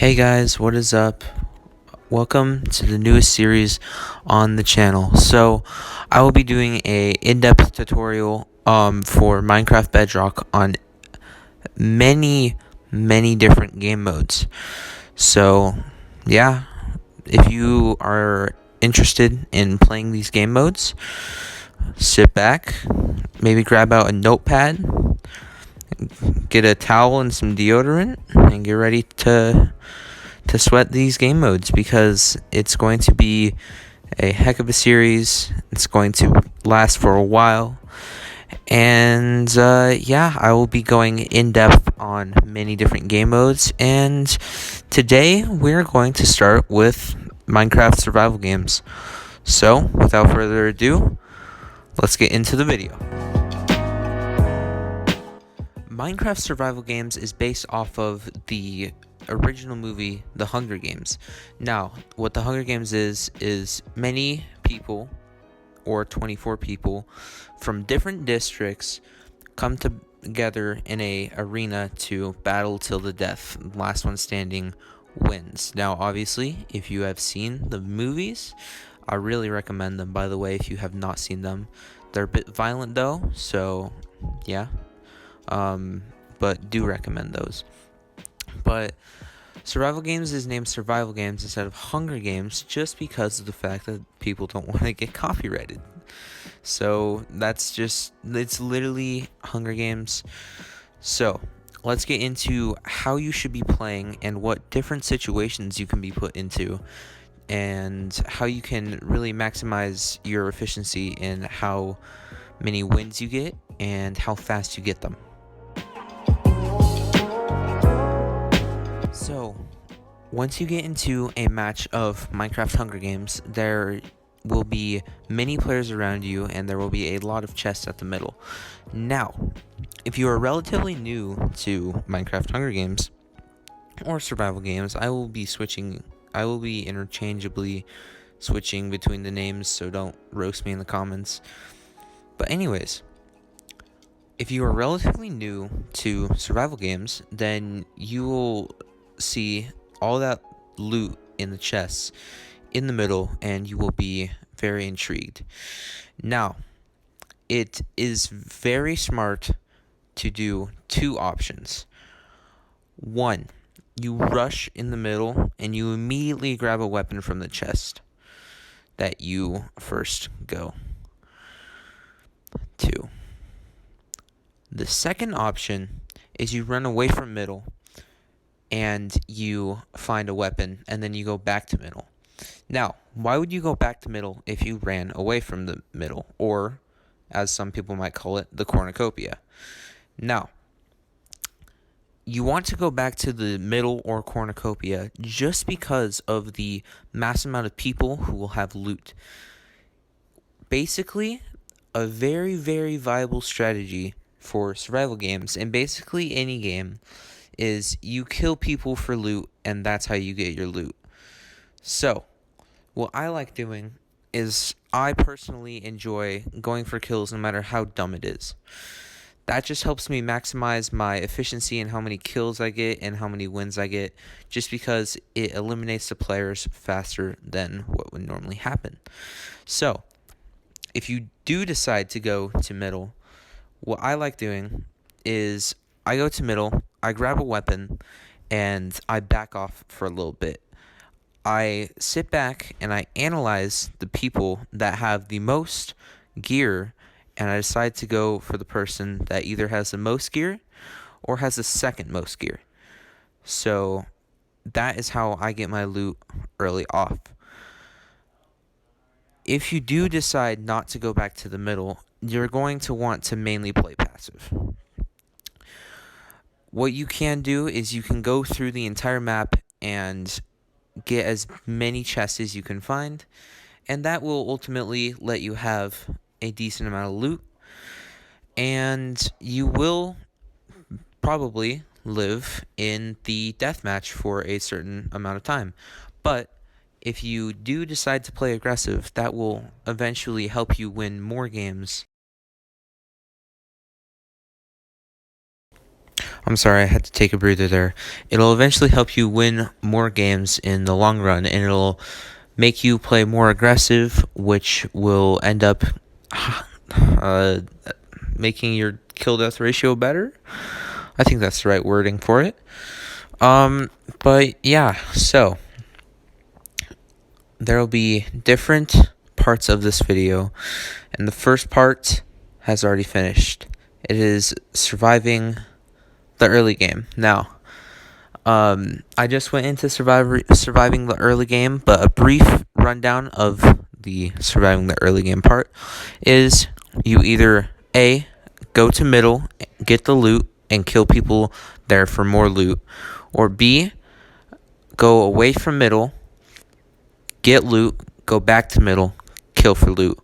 Hey guys, what is up? Welcome to the newest series on the channel. So, I will be doing a in-depth tutorial for Minecraft Bedrock on many different game modes. So, yeah, if you are interested in playing these game modes, sit back, maybe grab out a notepad, get a towel and some deodorant, and get ready to sweat these game modes because it's going to be a heck of a series. It's going to last for a while. And yeah, I will be going in depth on many different game modes. And today we're going to start with Minecraft survival games. So, without further ado, let's get into the video. Minecraft survival games is based off of the original movie, The Hunger Games. Now, what The Hunger Games is many people, or 24 people, from different districts come together in a arena to battle till the death. Last one standing wins. Now, obviously, if you have seen the movies, I really recommend them, by the way, if you have not seen them. They're a bit violent, though, so yeah. But do recommend those. But survival games is named survival games instead of Hunger Games just because of the fact that people don't want to get copyrighted. So it's literally Hunger Games. So let's get into how you should be playing and what different situations you can be put into, and how you can really maximize your efficiency in how many wins you get and how fast you get them. So, once you get into a match of Minecraft Hunger Games, there will be many players around you and there will be a lot of chests at the middle. Now, if you are relatively new to Minecraft Hunger Games or survival games, I will be interchangeably switching between the names, so don't roast me in the comments. But anyways, if you are relatively new to survival games, then you will see all that loot in the chests in the middle and you will be very intrigued. Now, it is very smart to do two options. One, you rush in the middle and you immediately grab a weapon from the chest that you first go to. The second option is you run away from middle and you find a weapon and then you go back to middle. Now, why would you go back to middle if you ran away from the middle, or as some people might call it, the cornucopia? Now, you want to go back to the middle or cornucopia just because of the mass amount of people who will have loot. Basically, a very viable strategy for survival games, and basically any game, is you kill people for loot, and that's how you get your loot. So, what I like doing is I personally enjoy going for kills no matter how dumb it is. That just helps me maximize my efficiency in how many kills I get and how many wins I get, just because it eliminates the players faster than what would normally happen. So, if you do decide to go to middle, what I like doing is I go to middle, I grab a weapon, and I back off for a little bit. I sit back and I analyze the people that have the most gear, and I decide to go for the person that either has the most gear or has the second most gear. So that is how I get my loot early off. If you do decide not to go back to the middle, you're going to want to mainly play passive. What you can do is you can go through the entire map and get as many chests as you can find, and that will ultimately let you have a decent amount of loot, and you will probably live in the deathmatch for a certain amount of time. But if you do decide to play aggressive, that will eventually help you win more games. I'm sorry, I had to take a breather there. It'll eventually help you win more games in the long run, and it'll make you play more aggressive, which will end up uh, making your kill death ratio better. I think that's the right wording for it. But yeah, so there'll be different parts of this video, and the first part has already finished. It is surviving the early game. Now, I just went into surviving the early game, but a brief rundown of the surviving the early game part is you either A, go to middle, get the loot, and kill people there for more loot, or B, go away from middle, get loot, go back to middle, kill for loot,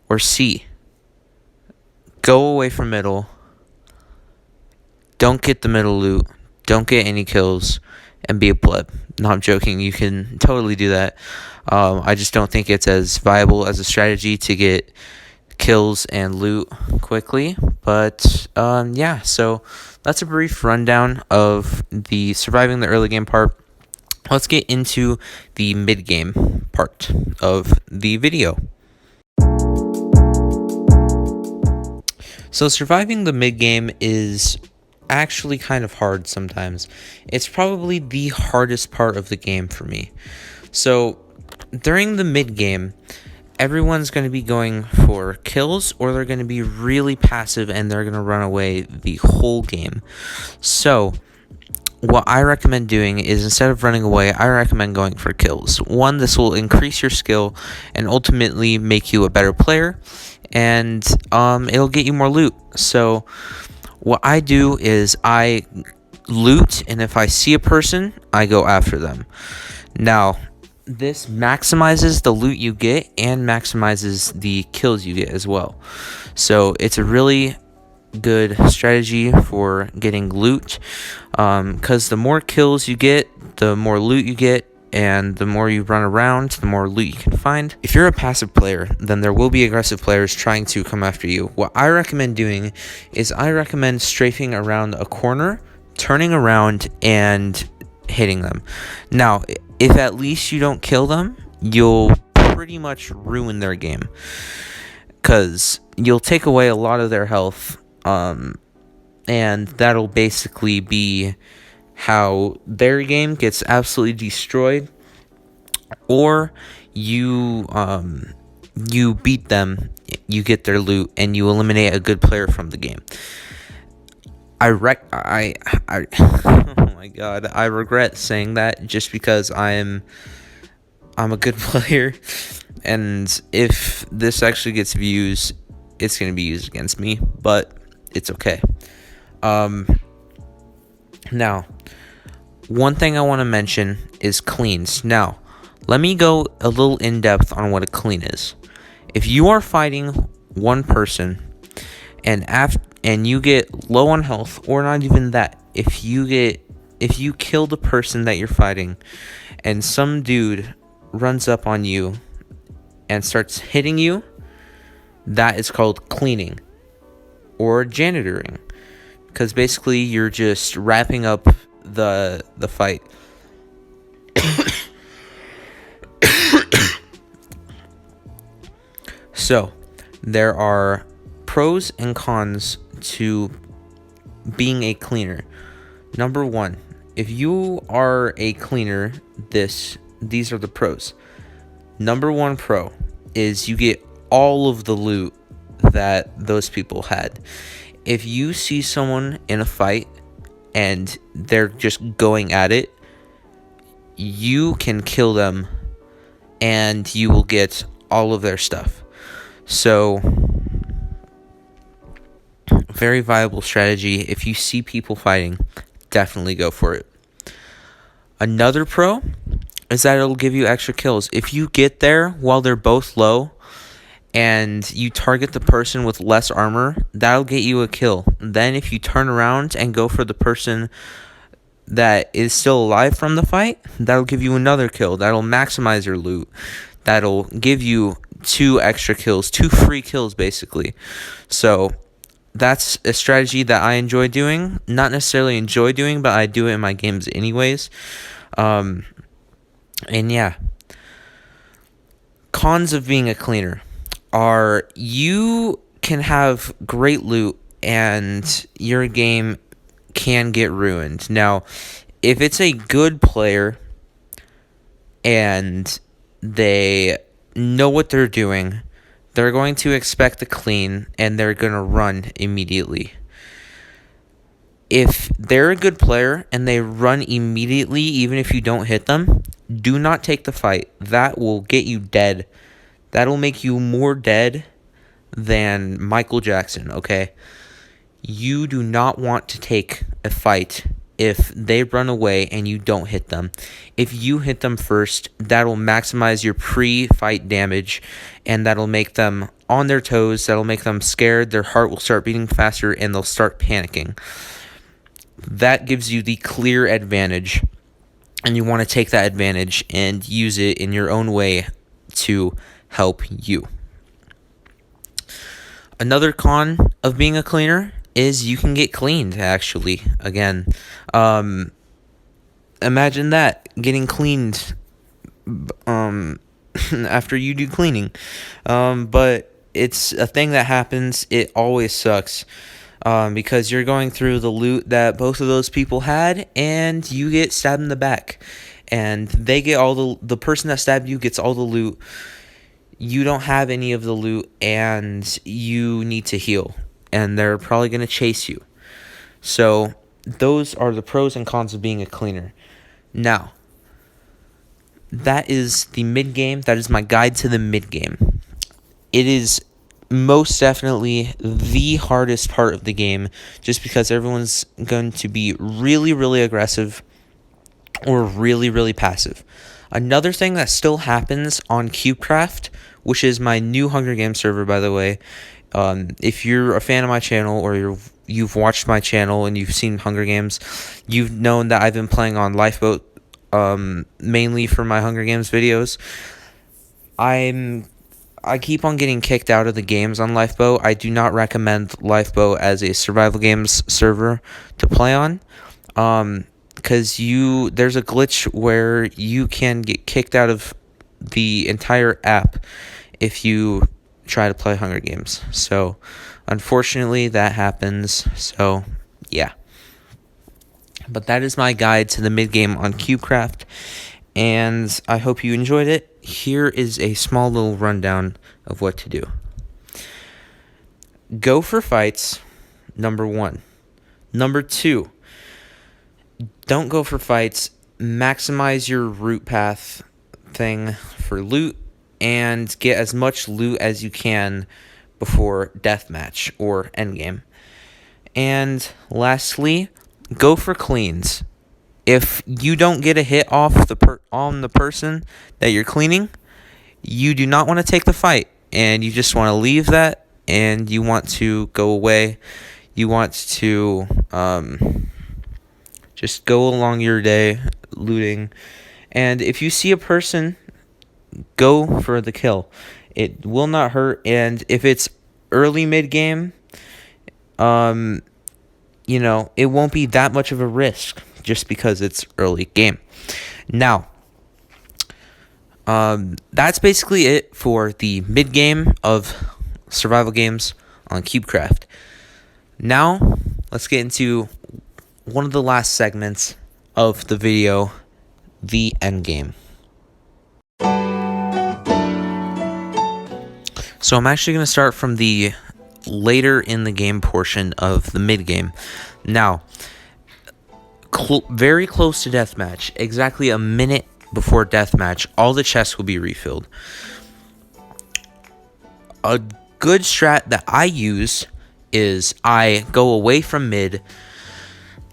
or C, go away from middle, don't get the middle loot, don't get any kills, and be a pleb. No, I'm joking. You can totally do that. I just don't think it's as viable as a strategy to get kills and loot quickly. But yeah, so that's a brief rundown of the surviving the early game part. Let's get into the mid game part of the video. So surviving the mid game is actually kind of hard sometimes. It's probably the hardest part of the game for me. So during the mid game, everyone's going to be going for kills, or they're going to be really passive and they're going to run away the whole game. So what I recommend doing is, instead of running away, I recommend going for kills. One, this will increase your skill and ultimately make you a better player, and it'll get you more loot. So what I do is I loot, and if I see a person, I go after them. Now, this maximizes the loot you get and maximizes the kills you get as well. So it's a really good strategy for getting loot, because the more kills you get, the more loot you get, and the more you run around, the more loot you can find. If you're a passive player, then there will be aggressive players trying to come after you. What I recommend doing is I recommend strafing around a corner, turning around, and hitting them. Now, if at least you don't kill them, you'll pretty much ruin their game, because you'll take away a lot of their health, and that'll basically be how their game gets absolutely destroyed, or you beat them, you get their loot, and you eliminate a good player from the game. Oh my god, I regret saying that, just because I'm a good player, and if this actually gets views, it's going to be used against me, but it's okay. Now, one thing I want to mention is cleans. Now, let me go a little in depth on what a clean is. If you are fighting one person and you get low on health, or not even that, if you kill the person that you're fighting and some dude runs up on you and starts hitting you, that is called cleaning or janitoring, because basically you're just wrapping up the fight. So there are pros and cons to being a cleaner. Number one, if you are a cleaner, these are the pros. Number one pro is you get all of the loot that those people had. If you see someone in a fight and they're just going at it, you can kill them and you will get all of their stuff. So, very viable strategy. If you see people fighting, definitely go for it. Another pro is that it'll give you extra kills. If you get there while they're both low and you target the person with less armor, that'll get you a kill. Then if you turn around and go for the person that is still alive from the fight, that'll give you another kill. That'll maximize your loot. That'll give you 2 extra kills, 2 free kills basically. So that's a strategy that I enjoy doing. Not necessarily enjoy doing, but I do it in my games anyways. And yeah. Cons of being a cleaner are you can have great loot and your game can get ruined. Now, if it's a good player and they know what they're doing, they're going to expect the clean and they're going to run immediately. If they're a good player and they run immediately, even if you don't hit them, do not take the fight. That will get you dead. That'll make you more dead than Michael Jackson, okay? You do not want to take a fight if they run away and you don't hit them. If you hit them first, that'll maximize your pre-fight damage, and that'll make them on their toes. That'll make them scared. Their heart will start beating faster, and they'll start panicking. That gives you the clear advantage, and you want to take that advantage and use it in your own way to help you. Another con of being a cleaner is you can get cleaned, actually. Again, imagine that, getting cleaned after you do cleaning. But it's a thing that happens. It always sucks. Because you're going through the loot that both of those people had, and you get stabbed in the back, and they get all the person that stabbed you gets all the loot. You don't have any of the loot, and you need to heal, and they're probably going to chase you. So those are the pros and cons of being a cleaner. Now, that is the mid game. That is my guide to the mid game. It is most definitely the hardest part of the game, just because everyone's going to be really, really aggressive or really, really passive. Another thing that still happens on CubeCraft, which is my new Hunger Games server, by the way, if you're a fan of my channel or you've watched my channel and you've seen Hunger Games, you've known that I've been playing on Lifeboat mainly for my Hunger Games videos. I keep on getting kicked out of the games on Lifeboat. I do not recommend Lifeboat as a survival games server to play on. Because there's a glitch where you can get kicked out of the entire app if you try to play Hunger Games. So, unfortunately, that happens. So, yeah. But that is my guide to the mid-game on CubeCraft, and I hope you enjoyed it. Here is a small little rundown of what to do. Go for fights, number 1. Number 2, don't go for fights. Maximize your route path thing for loot and get as much loot as you can before deathmatch or endgame. And lastly, go for cleans. If you don't get a hit off on the person that you're cleaning, you do not want to take the fight, and you just want to leave that, and you want to go away. You want to just go along your day looting, and if you see a person, go for the kill. It will not hurt, and if it's early mid game, it won't be that much of a risk just because it's early game. Now, that's basically it for the mid game of survival games on CubeCraft. Now, let's get into one of the last segments of the video, the end game. So I'm actually going to start from the later in the game portion of the mid game. Now, very close to deathmatch, exactly a minute before deathmatch, all the chests will be refilled. A good strat that I use is I go away from mid.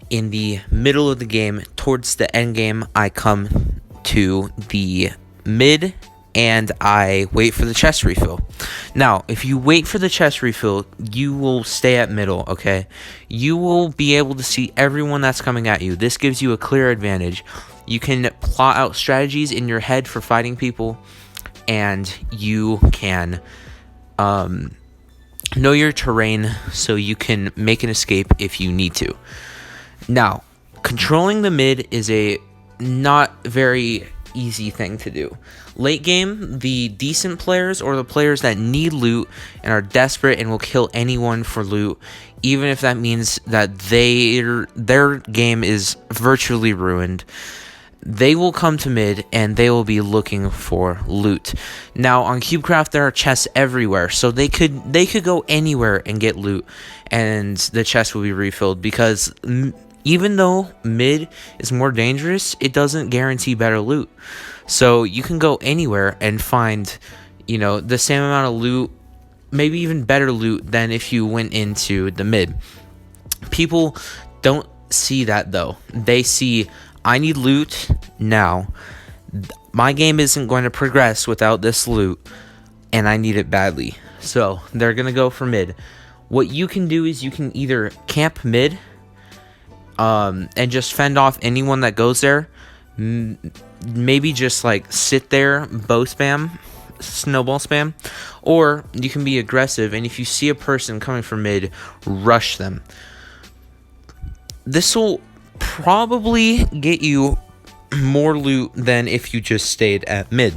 In the middle of the game, towards the end game, I come to the mid and I wait for the chest refill. Now, if you wait for the chest refill, you will stay at middle, okay? You will be able to see everyone that's coming at you. This gives you a clear advantage. You can plot out strategies in your head for fighting people, and you can know your terrain so you can make an escape if you need to. Now, controlling the mid is a not very easy thing to do. Late game, the decent players or the players that need loot and are desperate and will kill anyone for loot, even if that means that their game is virtually ruined, they will come to mid and they will be looking for loot. Now on CubeCraft there are chests everywhere, so they could go anywhere and get loot, and the chest will be refilled because even though mid is more dangerous, it doesn't guarantee better loot. So you can go anywhere and find, the same amount of loot, maybe even better loot than if you went into the mid. People don't see that though. They see, I need loot now. My game isn't going to progress without this loot, and I need it badly. So they're going to go for mid. What you can do is you can either camp mid and just fend off anyone that goes there. Maybe just like sit there, bow spam, snowball spam, or you can be aggressive, and if you see a person coming from mid, rush them. This will probably get you more loot than if you just stayed at mid.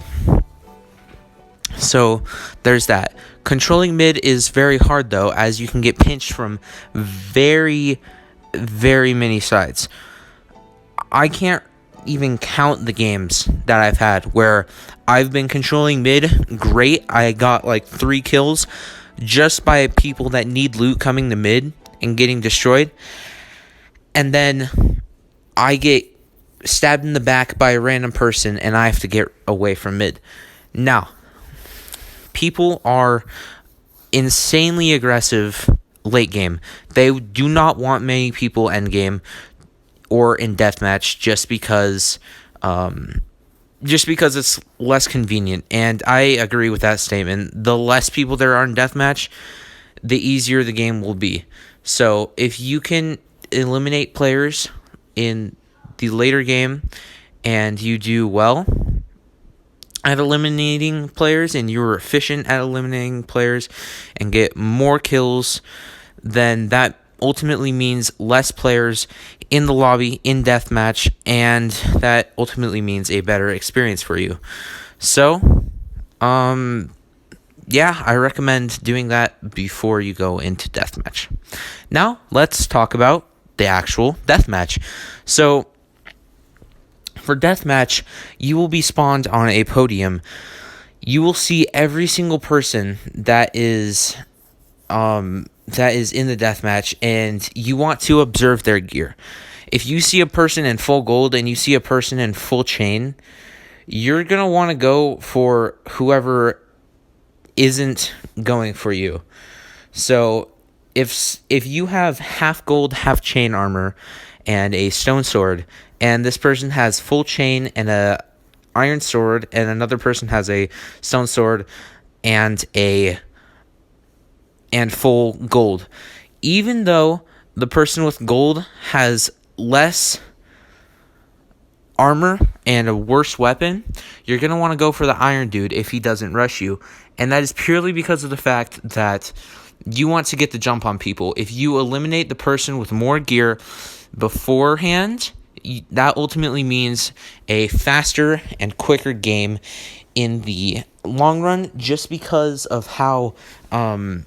So there's that. Controlling mid is very hard though, as you can get pinched from very, very many sides. I can't even count the games that I've had where I've been controlling mid great. I got like 3 kills just by people that need loot coming to mid and getting destroyed, and then I get stabbed in the back by a random person and I have to get away from mid. Now, people are insanely aggressive late game. They do not want many people end game or in deathmatch just because it's less convenient. And I agree with that statement. The less people there are in deathmatch, the easier the game will be. So if you can eliminate players in the later game and you do well at eliminating players and you're efficient at eliminating players and get more kills, then that ultimately means less players in the lobby in deathmatch, and that ultimately means a better experience for you. So, yeah, I recommend doing that before you go into deathmatch. Now, let's talk about the actual deathmatch. So, for deathmatch, you will be spawned on a podium. You will see every single person that is in the deathmatch, and you want to observe their gear. If you see a person in full gold and you see a person in full chain, you're going to want to go for whoever isn't going for you. So if you have half gold, half chain armor and a stone sword, and this person has full chain and a iron sword, and another person has a stone sword and full gold, even though the person with gold has less armor and a worse weapon, you're going to want to go for the iron dude if he doesn't rush you. And that is purely because of the fact that you want to get the jump on people. If you eliminate the person with more gear beforehand, that ultimately means a faster and quicker game in the long run, just because of how the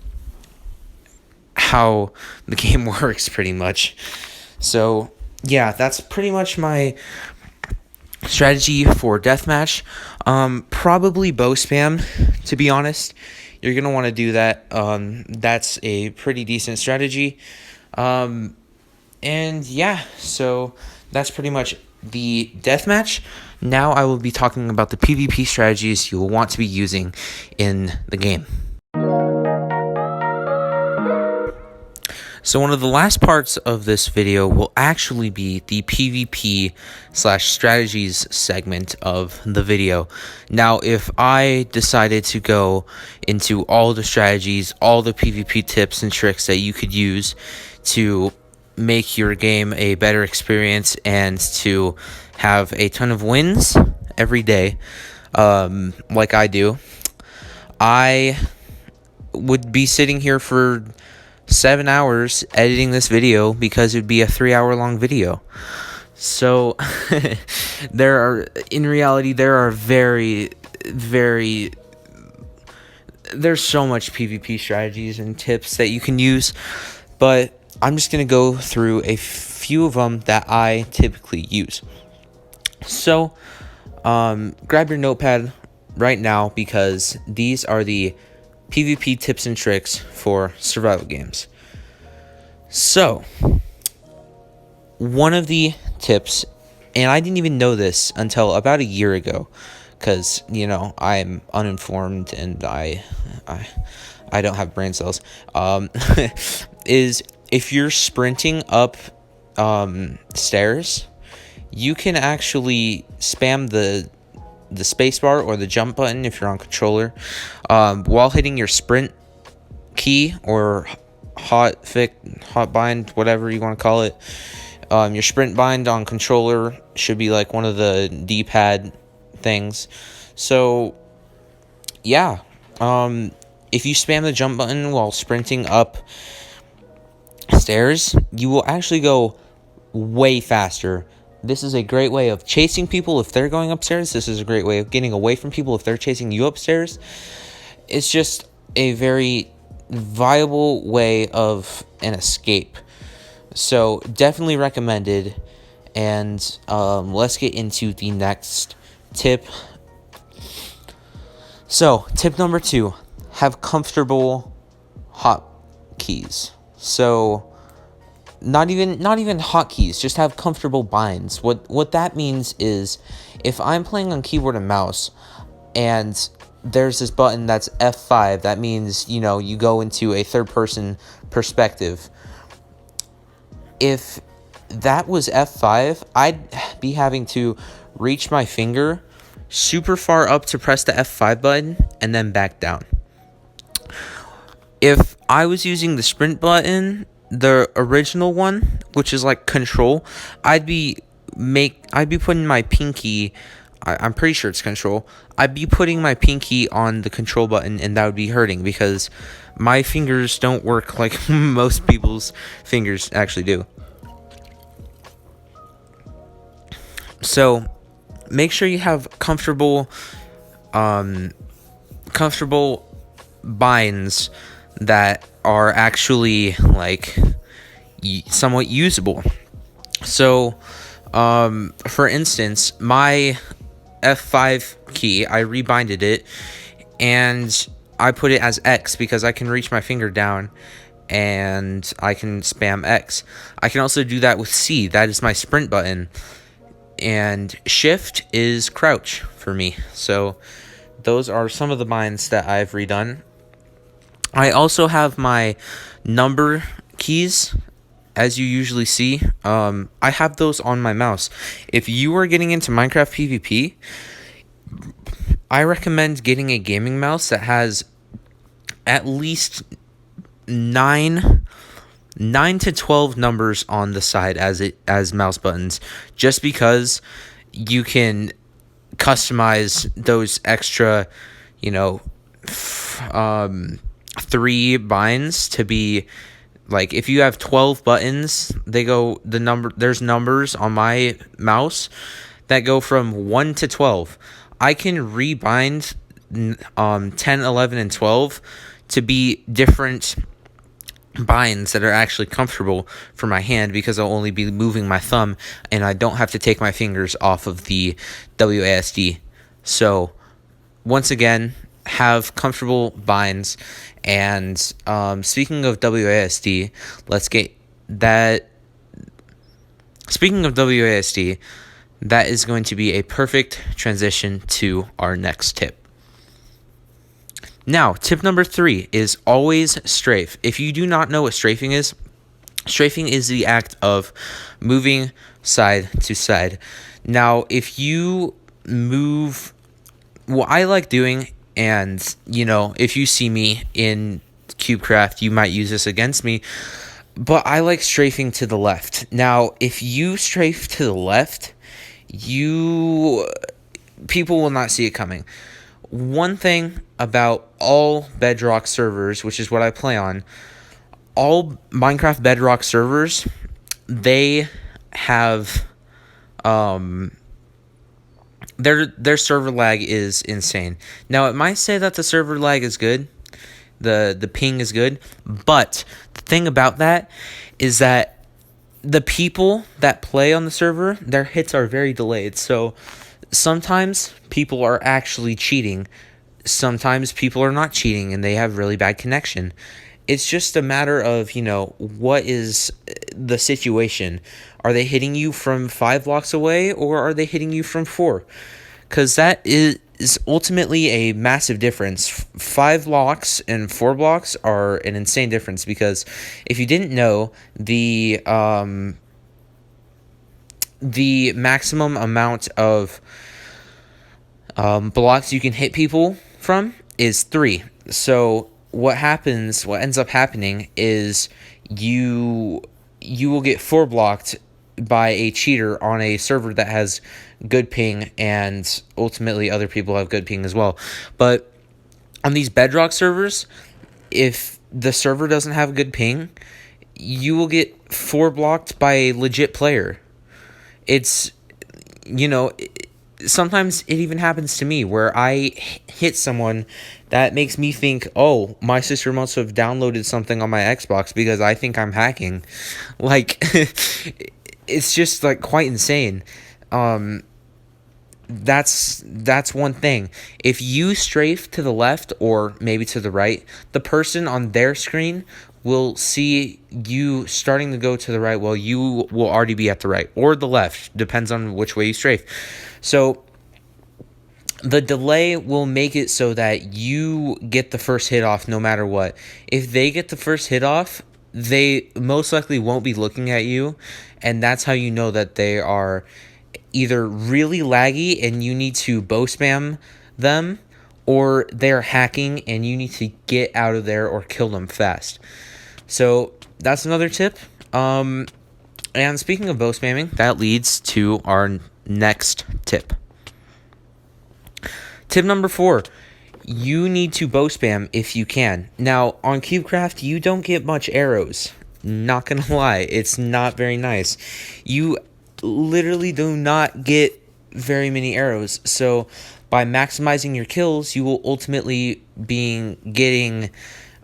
game works, pretty much. So yeah, that's pretty much my strategy for deathmatch. Probably bow spam, to be honest. You're gonna want to do that. That's a pretty decent strategy. And yeah, so that's pretty much the deathmatch. Now I will be talking about the PvP strategies you will want to be using in the game. So one of the last parts of this video will actually be the PvP/strategies segment of the video. Now, if I decided to go into all the strategies, all the PvP tips and tricks that you could use to make your game a better experience and to have a ton of wins every day, like I do, I would be sitting here for 7 hours editing this video because it would be a 3-hour long video. So in reality, there are there's so much PvP strategies and tips that you can use, but I'm just going to go through a few of them that I typically use. So, grab your notepad right now because these are the PvP tips and tricks for survival games. So, one of the tips, and I didn't even know this until about a year ago, because I'm uninformed and I don't have brain cells. Is if you're sprinting up stairs, you can actually spam the space bar or the jump button if you're on controller while hitting your sprint key or hot bind, whatever you want to call it. Your sprint bind on controller should be like one of the D-pad things. So yeah, if you spam the jump button while sprinting up stairs, you will actually go way faster. This is a great way of chasing people if they're going upstairs. This is a great way of getting away from people if they're chasing you upstairs. It's just a very viable way of an escape. So definitely recommended. And let's get into the next tip. So tip number 2, have comfortable hotkeys. So not even hotkeys, just have comfortable binds. What that means is if I'm playing on keyboard and mouse and there's this button that's F5, that means, you go into a third person perspective. If that was F5, I'd be having to reach my finger super far up to press the F5 button and then back down. If I was using the sprint button, the original one, which is like control, I'd be putting my pinky, I'm pretty sure it's control, I'd be putting my pinky on the control button, and that would be hurting because my fingers don't work like most people's fingers actually do. So make sure you have comfortable binds that are actually like somewhat usable. So for instance, my F5 key, I rebinded it and I put it as X because I can reach my finger down and I can spam X. I can also do that with C. That is my sprint button. And Shift is crouch for me. So those are some of the binds that I've redone. I also have my number keys, as you usually see. I have those on my mouse. If you are getting into Minecraft PvP, I recommend getting a gaming mouse that has at least 9 to 12 numbers on the side as mouse buttons, just because you can customize those extra 3 binds to be like, if you have 12 buttons, there's numbers on my mouse that go from 1 to 12. I can rebind 10, 11, and 12 to be different binds that are actually comfortable for my hand, because I'll only be moving my thumb and I don't have to take my fingers off of the WASD. So once again, have comfortable binds. And speaking of WASD, that is going to be a perfect transition to our next tip. Now, tip number 3 is always strafe. If you do not know what strafing is the act of moving side to side. Now, if you move, what I like doing, and if you see me in CubeCraft, you might use this against me, but I like strafing to the left. Now, if you strafe to the left, people will not see it coming. One thing about all Bedrock servers, which is what I play on, all Minecraft Bedrock servers, they have their server lag is insane. Now it might say that the server lag is good, the ping is good, but the thing about that is that the people that play on the server, their hits are very delayed. So sometimes people are actually cheating. Sometimes people are not cheating and they have really bad connection. It's just a matter of, what is the situation? Are they hitting you from 5 blocks away or are they hitting you from 4? Because that is ultimately a massive difference. 5 blocks and 4 blocks are an insane difference, because if you didn't know, the maximum amount of blocks you can hit people from is 3. So what ends up happening is you will get 4 blocked by a cheater on a server that has good ping, and ultimately other people have good ping as well. But on these Bedrock servers, if the server doesn't have good ping, you will get 4 blocked by a legit player. It's, sometimes it even happens to me where I hit someone that makes me think, oh, my sister must have downloaded something on my Xbox because I think I'm hacking. Like, it's just like quite insane. That's one thing. If you strafe to the left or maybe to the right, the person on their screen will see you starting to go to the right while you will already be at the right, or the left, depends on which way you strafe. So the delay will make it so that you get the first hit off no matter what. If they get the first hit off, they most likely won't be looking at you, and that's how you know that they are either really laggy and you need to bow spam them, or they're hacking and you need to get out of there or kill them fast. So that's another tip. And speaking of bow spamming, that leads to our next tip. Tip number 4. You need to bow spam if you can. Now, on CubeCraft, you don't get much arrows. Not gonna lie, it's not very nice. You literally do not get very many arrows. So by maximizing your kills, you will ultimately be getting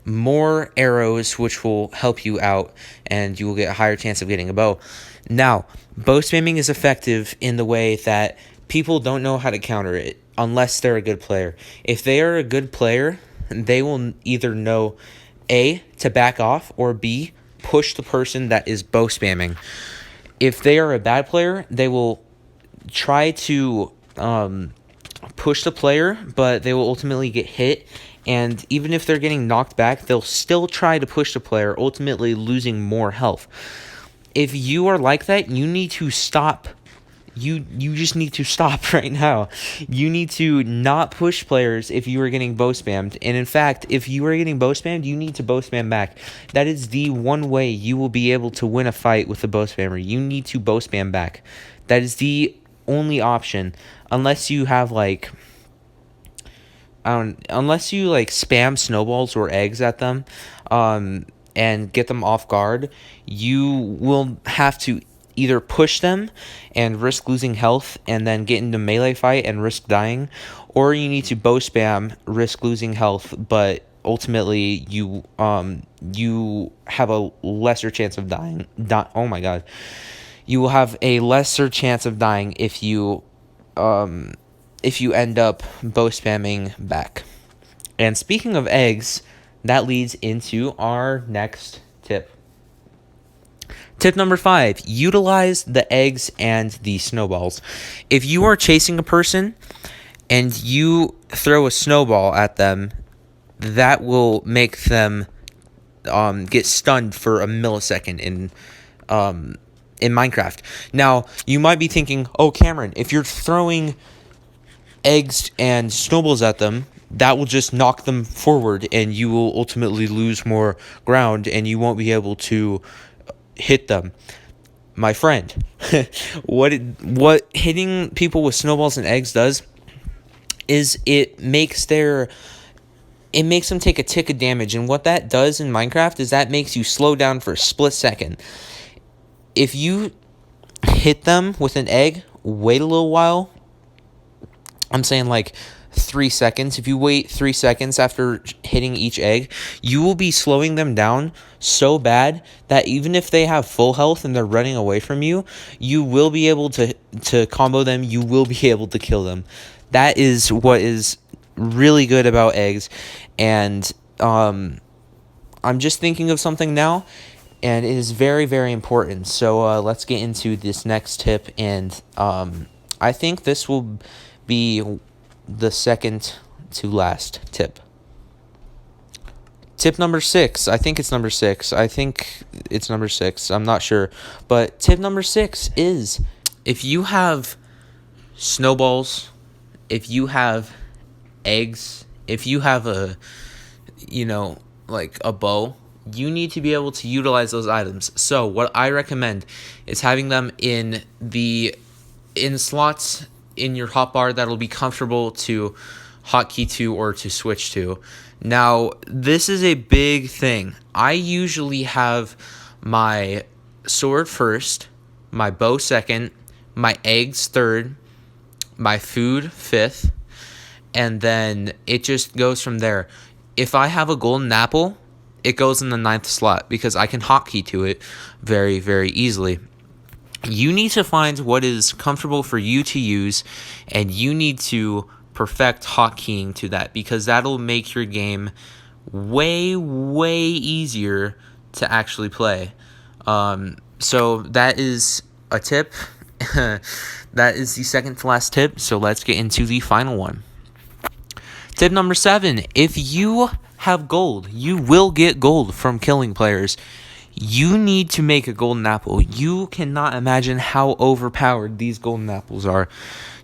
more arrows, which will help you out, and you will get a higher chance of getting a bow. Now, bow spamming is effective in the way that people don't know how to counter it unless they're a good player. If they are a good player, they will either know A, to back off, or B, push the person that is bow spamming. If they are a bad player, they will try to push the player, but they will ultimately get hit. And even if they're getting knocked back, they'll still try to push the player, ultimately losing more health. If you are like that, you need to stop. You just need to stop right now. You need to not push players if you are getting bow spammed. And in fact, if you are getting bow spammed, you need to bow spam back. That is the one way you will be able to win a fight with a bow spammer. You need to bow spam back. That is the only option. Unless you have unless you spam snowballs or eggs at them, and get them off guard, you will have to either push them and risk losing health and then get into melee fight and risk dying, or you need to bow spam, risk losing health, but ultimately you have a lesser chance of dying. Oh my god. You will have a lesser chance of dying if you end up bow spamming back. And speaking of eggs, that leads into our next tip. Tip number 5, utilize the eggs and the snowballs. If you are chasing a person and you throw a snowball at them, that will make them get stunned for a millisecond in Minecraft. Now, you might be thinking, oh, Cameron, if you're throwing eggs and snowballs at them, that will just knock them forward and you will ultimately lose more ground and you won't be able to hit them. My friend, what hitting people with snowballs and eggs does is it makes them take a tick of damage. And what that does in Minecraft is that makes you slow down for a split second. If you hit them with an egg, wait a little while. I'm saying like 3 seconds. If you wait 3 seconds after hitting each egg, you will be slowing them down so bad that even if they have full health and they're running away from you, you will be able to combo them. You will be able to kill them. That is what is really good about eggs. And I'm just thinking of something now, and it is very, very important. So let's get into this next tip, and I think this will be the second to last tip. Tip number 6. I think it's number 6. I think it's number 6. I'm not sure. But tip number 6 is, if you have snowballs, if you have eggs, if you have like a bow, you need to be able to utilize those items. So what I recommend is having them in slots in your hotbar that'll be comfortable to hotkey to or to switch to. Now, this is a big thing. I usually have my sword first, my bow second, my eggs third, my food fifth, and then it just goes from there. If I have a golden apple, it goes in the 9th slot because I can hotkey to it very, very easily. You need to find what is comfortable for you to use, and you need to perfect hotkeying to that, because that'll make your game way, way easier to actually play. So that is a tip. That is the second to last tip. So let's get into the final one. Tip number 7. If you have gold, you will get gold from killing players. You need to make a golden apple. You cannot imagine how overpowered these golden apples are.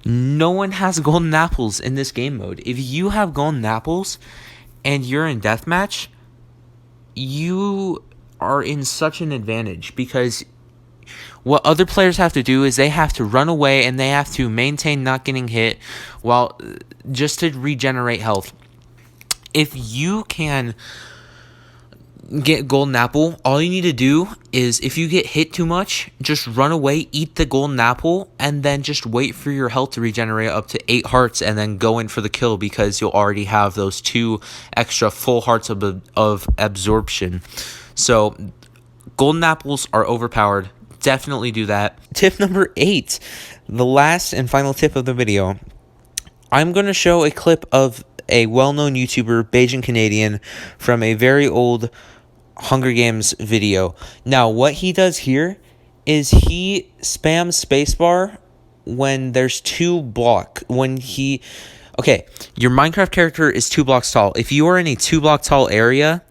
No one has golden apples in this game mode. If you have golden apples and you're in deathmatch, you are in such an advantage, because what other players have to do is they have to run away and they have to maintain not getting hit while just to regenerate health. If you can get golden apple, all you need to do is, if you get hit too much, just run away, eat the golden apple, and then just wait for your health to regenerate up to 8 hearts, and then go in for the kill, because you'll already have those 2 extra full hearts of absorption. So golden apples are overpowered. Definitely do that. Tip number 8, the last and final tip of the video. I'm going to show a clip of a well-known YouTuber, Bajan Canadian, from a very old Hunger Games video. Now, what he does here is he spams spacebar when there's 2 block. Okay, your Minecraft character is 2 blocks tall. If you are in a 2 block tall area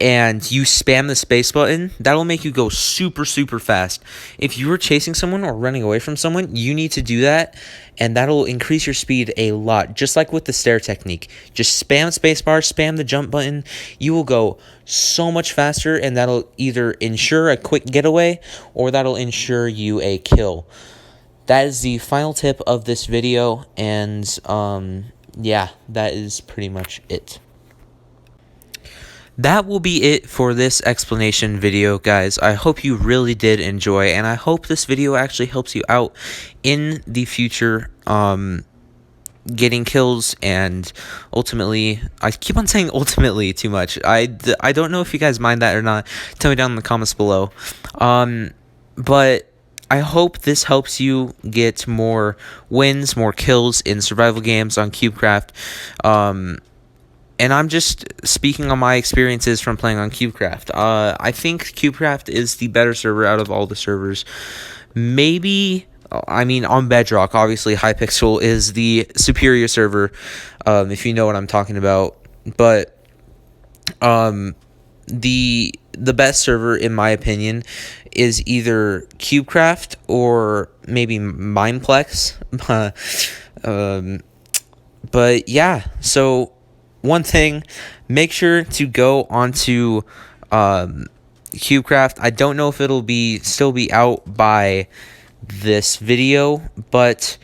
and you spam the space button, that'll make you go super, super fast. If you were chasing someone or running away from someone, you need to do that, and that'll increase your speed a lot, just like with the stair technique. Just spam spacebar, spam the jump button. You will go so much faster, and that'll either ensure a quick getaway or that'll ensure you a kill. That is the final tip of this video, and yeah, that is pretty much it. That will be it for this explanation video, guys. I hope you really did enjoy, and I hope this video actually helps you out in the future, getting kills, and ultimately, I keep on saying ultimately too much. I don't know if you guys mind that or not. Tell me down in the comments below. But I hope this helps you get more wins, more kills in survival games on CubeCraft. And I'm just speaking on my experiences from playing on CubeCraft. I think CubeCraft is the better server out of all the servers. Maybe, on Bedrock, obviously Hypixel is the superior server, if you know what I'm talking about. But the best server, in my opinion, is either CubeCraft or maybe Mineplex. But yeah, so one thing, make sure to go onto CubeCraft. I don't know if it'll still be out by this video, but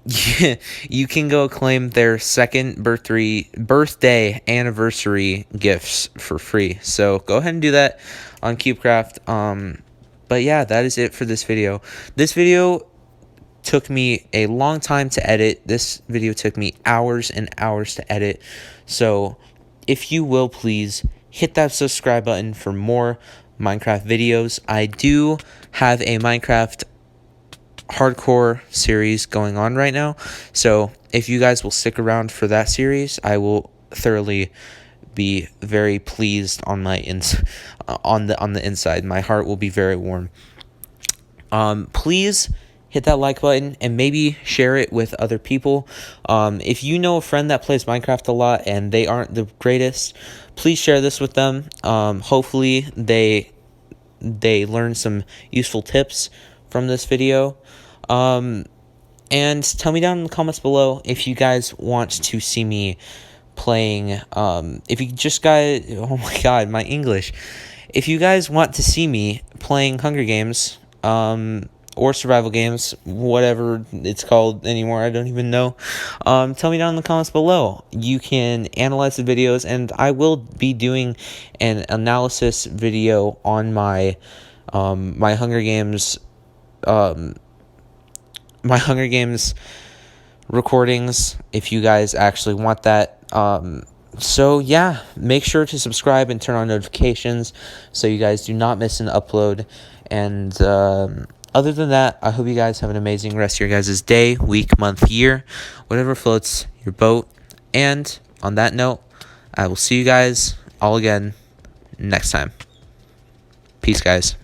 you can go claim their second birthday anniversary gifts for free. So go ahead and do that on CubeCraft. But yeah, that is it for this video. This video took me a long time to edit. This video took me hours and hours to edit. So if you will, please hit that subscribe button for more Minecraft videos. I do have a Minecraft hardcore series going on right now, so if you guys will stick around for that series, I will thoroughly be very pleased on my on the inside. My heart will be very warm. Please hit that like button and maybe share it with other people. If you know a friend that plays Minecraft a lot and they aren't the greatest, please share this with them. Hopefully they learn some useful tips from this video. And tell me down in the comments below if you guys want to see me playing, if you just got, oh my god, my English. If you guys want to see me playing Hunger Games, or survival games, whatever it's called anymore, I don't even know. Tell me down in the comments below. You can analyze the videos, and I will be doing an analysis video on my my Hunger Games recordings, if you guys actually want that. So yeah, make sure to subscribe and turn on notifications so you guys do not miss an upload. And other than that, I hope you guys have an amazing rest of your guys' day, week, month, year, whatever floats your boat. And on that note, I will see you guys all again next time. Peace, guys.